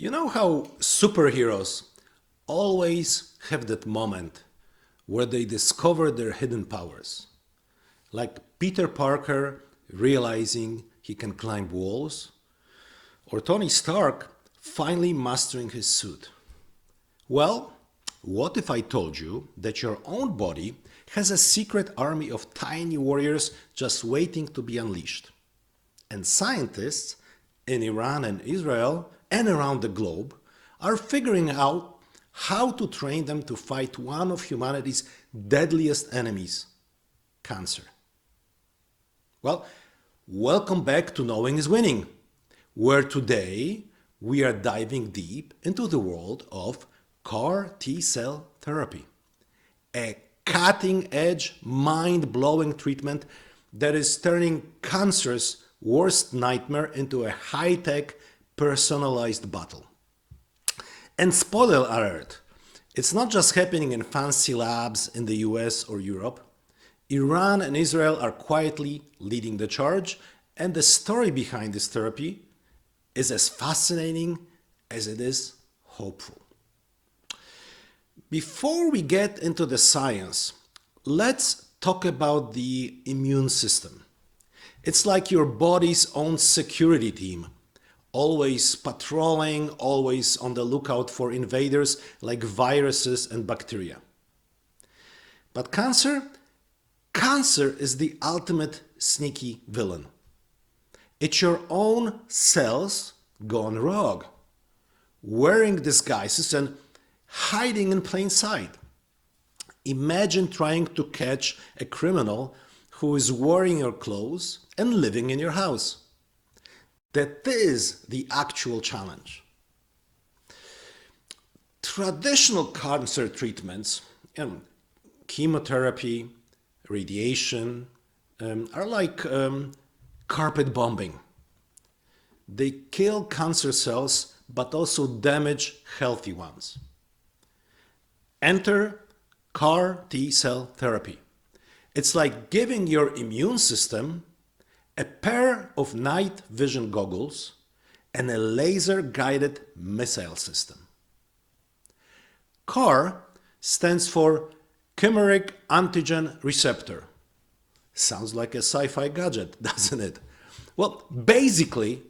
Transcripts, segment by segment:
You know how superheroes always have that moment where they discover their hidden powers? Like Peter Parker realizing he can climb walls, or Tony Stark finally mastering his suit. Well, what if I told you that your own body has a secret army of tiny warriors just waiting to be unleashed? And scientists in Iran and Israel and around the globe are figuring out how to train them to fight one of humanity's deadliest enemies, cancer. Well, welcome back to Knowing is Winning, where today we are diving deep into the world of CAR T-cell therapy, a cutting-edge, mind-blowing treatment that is turning cancer's worst nightmare into a high-tech, personalized battle. And spoiler alert, it's not just happening in fancy labs in the US or Europe. Iran and Israel are quietly leading the charge, and the story behind this therapy is as fascinating as it is hopeful. Before we get into the science, let's talk about the immune system. It's like your body's own security team, always patrolling, always on the lookout for invaders like viruses and bacteria. But cancer is the ultimate sneaky villain. It's your own cells gone rogue, wearing disguises and hiding in plain sight. Imagine trying to catch a criminal who is wearing your clothes and living in your house. That is the actual challenge. Traditional cancer treatments, chemotherapy, radiation, are like carpet bombing. They kill cancer cells but also damage healthy ones. Enter CAR T-cell therapy. It's like giving your immune system a pair of night vision goggles and a laser-guided missile system. CAR stands for chimeric antigen receptor. Sounds like a sci-fi gadget, doesn't it? Well, basically,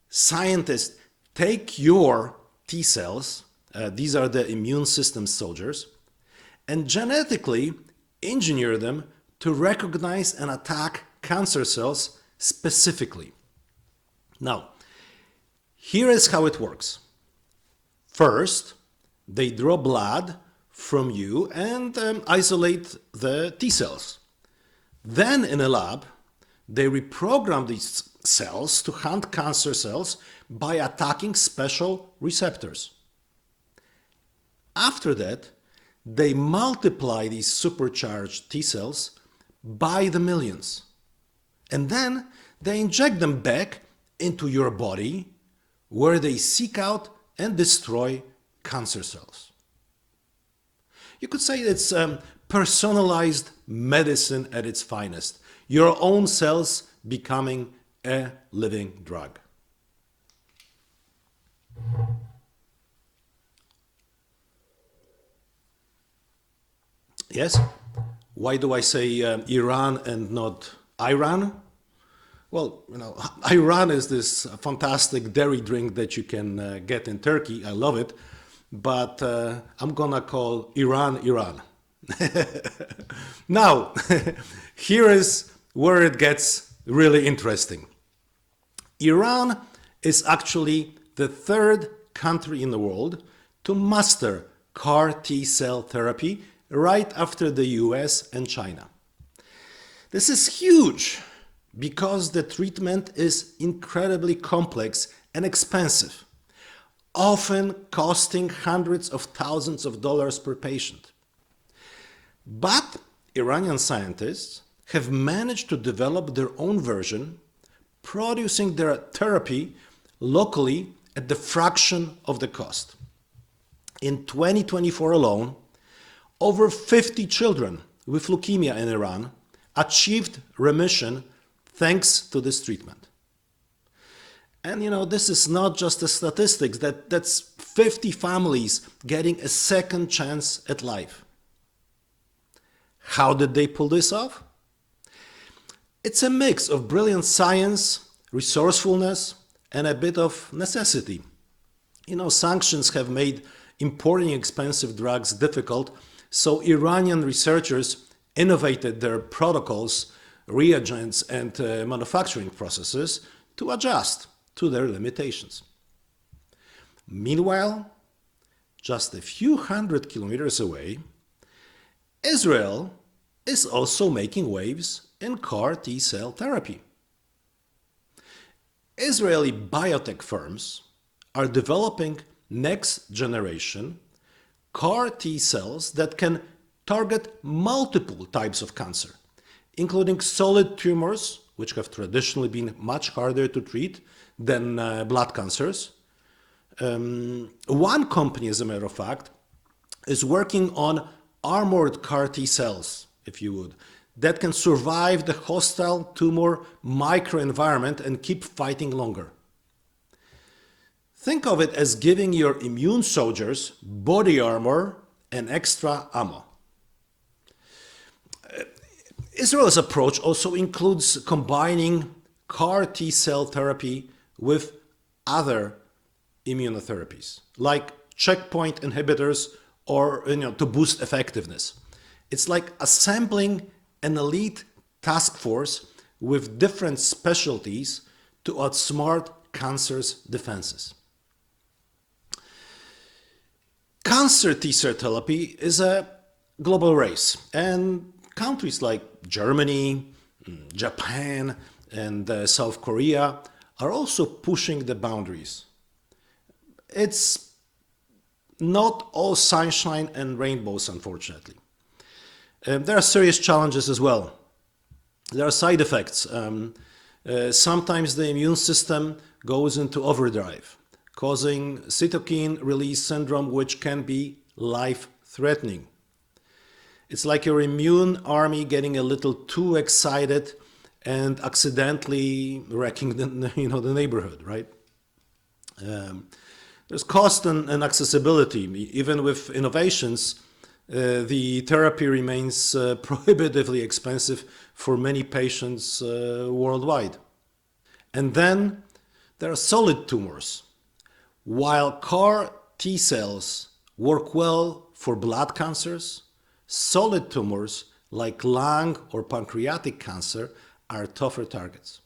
scientists take your T cells, these are the immune system soldiers, and genetically engineer them to recognize and attack cancer cells specifically. Now, here is how it works. First, they draw blood from you and isolate the T cells. Then in a lab, they reprogram these cells to hunt cancer cells by attacking special receptors. After that, they multiply these supercharged T cells by the millions. And then they inject them back into your body, where they seek out and destroy cancer cells. You could say it's personalized medicine at its finest. Your own cells becoming a living drug. Yes? Why do I say Iran and not Iran? Well, Iran is this fantastic dairy drink that you can get in Turkey. I love it. But I'm gonna call Iran, Iran. Now, here is where it gets really interesting. Iran is actually the third country in the world to master CAR T-cell therapy, right after the US and China. This is huge because the treatment is incredibly complex and expensive, often costing hundreds of thousands of dollars per patient. But Iranian scientists have managed to develop their own version, producing their therapy locally at the fraction of the cost. In 2024 alone, over 50 children with leukemia in Iran achieved remission thanks to this treatment. And this is not just a statistics, that's 50 families getting a second chance at life. How did they pull this off? It's a mix of brilliant science, resourcefulness, and a bit of necessity. Sanctions have made importing expensive drugs difficult, so Iranian researchers innovated their protocols, reagents, and manufacturing processes to adjust to their limitations. Meanwhile, just a few hundred kilometers away, Israel is also making waves in CAR T-cell therapy. Israeli biotech firms are developing next-generation CAR T-cells that can target multiple types of cancer, including solid tumors, which have traditionally been much harder to treat than blood cancers. One company, as a matter of fact, is working on armored CAR T cells, if you would, that can survive the hostile tumor microenvironment and keep fighting longer. Think of it as giving your immune soldiers body armor and extra ammo. Israel's approach also includes combining CAR T cell therapy with other immunotherapies, like checkpoint inhibitors or to boost effectiveness. It's like assembling an elite task force with different specialties to outsmart cancer's defenses. Cancer T-cell therapy is a global race, and countries like Germany, Japan, and South Korea are also pushing the boundaries. It's not all sunshine and rainbows, unfortunately. There are serious challenges as well. There are side effects. Sometimes the immune system goes into overdrive, causing cytokine release syndrome, which can be life-threatening. It's like your immune army getting a little too excited and accidentally wrecking the neighborhood, right? There's cost and accessibility. Even with innovations, the therapy remains prohibitively expensive for many patients worldwide. And then there are solid tumors. While CAR T cells work well for blood cancers, solid tumors like lung or pancreatic cancer are tougher targets.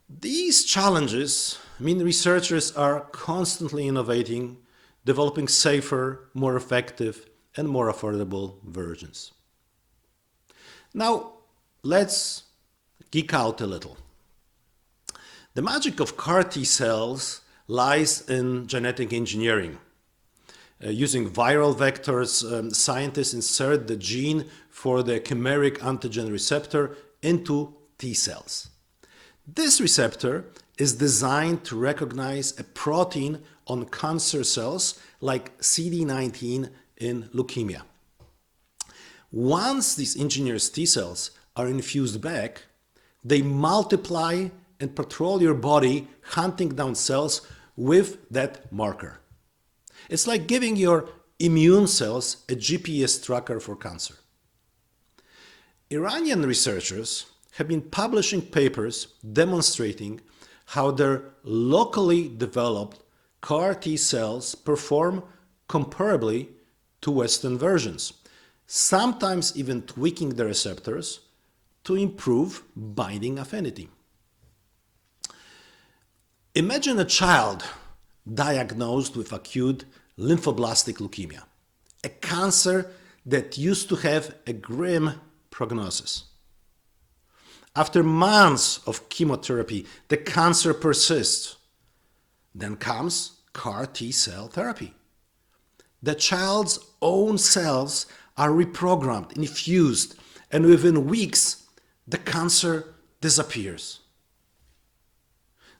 These challenges mean researchers are constantly innovating, developing safer, more effective, and more affordable versions. Now, let's geek out a little. The magic of CAR T cells lies in genetic engineering. Using viral vectors, scientists insert the gene for the chimeric antigen receptor into T cells. This receptor is designed to recognize a protein on cancer cells like CD19 in leukemia. Once these engineered T cells are infused back, they multiply and patrol your body, hunting down cells with that marker. It's like giving your immune cells a GPS tracker for cancer. Iranian researchers have been publishing papers demonstrating how their locally developed CAR T cells perform comparably to Western versions, sometimes even tweaking the receptors to improve binding affinity. Imagine a child diagnosed with acute lymphoblastic leukemia, a cancer that used to have a grim prognosis. After months of chemotherapy, the cancer persists. Then comes CAR T cell therapy. The child's own cells are reprogrammed, infused, and within weeks, the cancer disappears.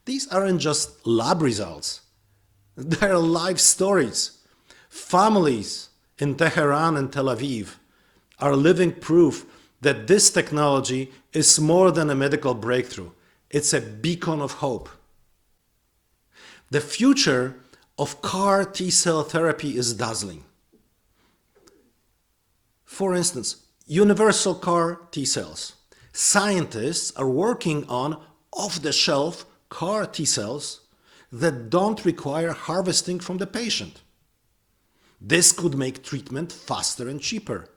These aren't just lab results. They're life stories. Families in Tehran and Tel Aviv are living proof that this technology is more than a medical breakthrough. It's a beacon of hope. The future of CAR T-cell therapy is dazzling. For instance, universal CAR T-cells. Scientists are working on off-the-shelf CAR T-cells that don't require harvesting from the patient. This could make treatment faster and cheaper.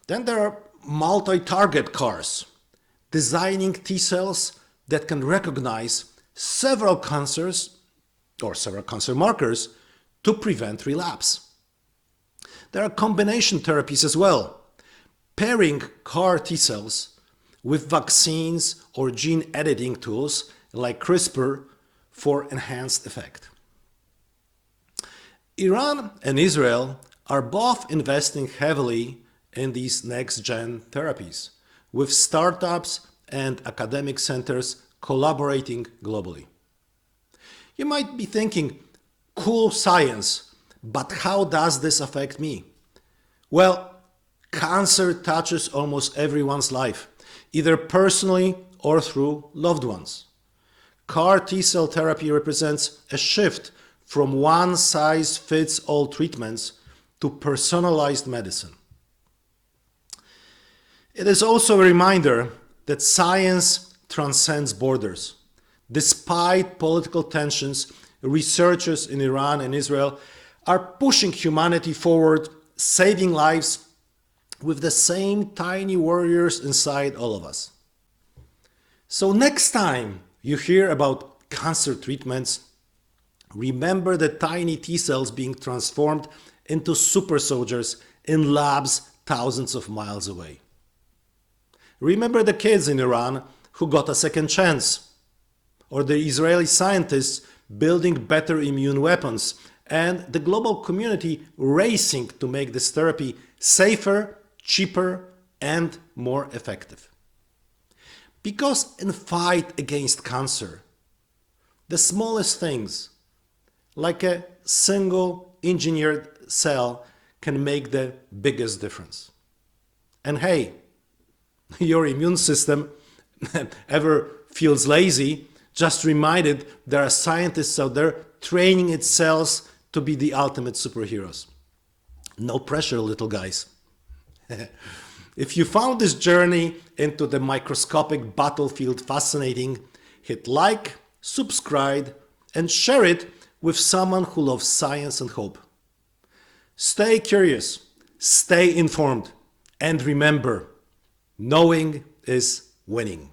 Then there are multi-target CARs, designing T-cells that can recognize several cancers or several cancer markers to prevent relapse. There are combination therapies as well, pairing CAR T-cells with vaccines or gene editing tools like CRISPR for enhanced effect. Iran and Israel are both investing heavily in these next-gen therapies, with startups and academic centers collaborating globally. You might be thinking, cool science, but how does this affect me? Well, cancer touches almost everyone's life, either personally or through loved ones. CAR T-cell therapy represents a shift from one-size-fits-all treatments to personalized medicine. It is also a reminder that science transcends borders. Despite political tensions, researchers in Iran and Israel are pushing humanity forward, saving lives with the same tiny warriors inside all of us. So next time you hear about cancer treatments, remember the tiny T-cells being transformed into super soldiers in labs thousands of miles away. Remember the kids in Iran who got a second chance, or the Israeli scientists building better immune weapons, and the global community racing to make this therapy safer, cheaper, and more effective. Because in fight against cancer, the smallest things, like a single engineered cell, can make the biggest difference. And hey, your immune system ever feels lazy, just reminded there are scientists out there training its cells to be the ultimate superheroes. No pressure, little guys. If you found this journey into the microscopic battlefield fascinating, hit like, subscribe, and share it with someone who loves science and hope. Stay curious, stay informed, and remember, knowing is winning.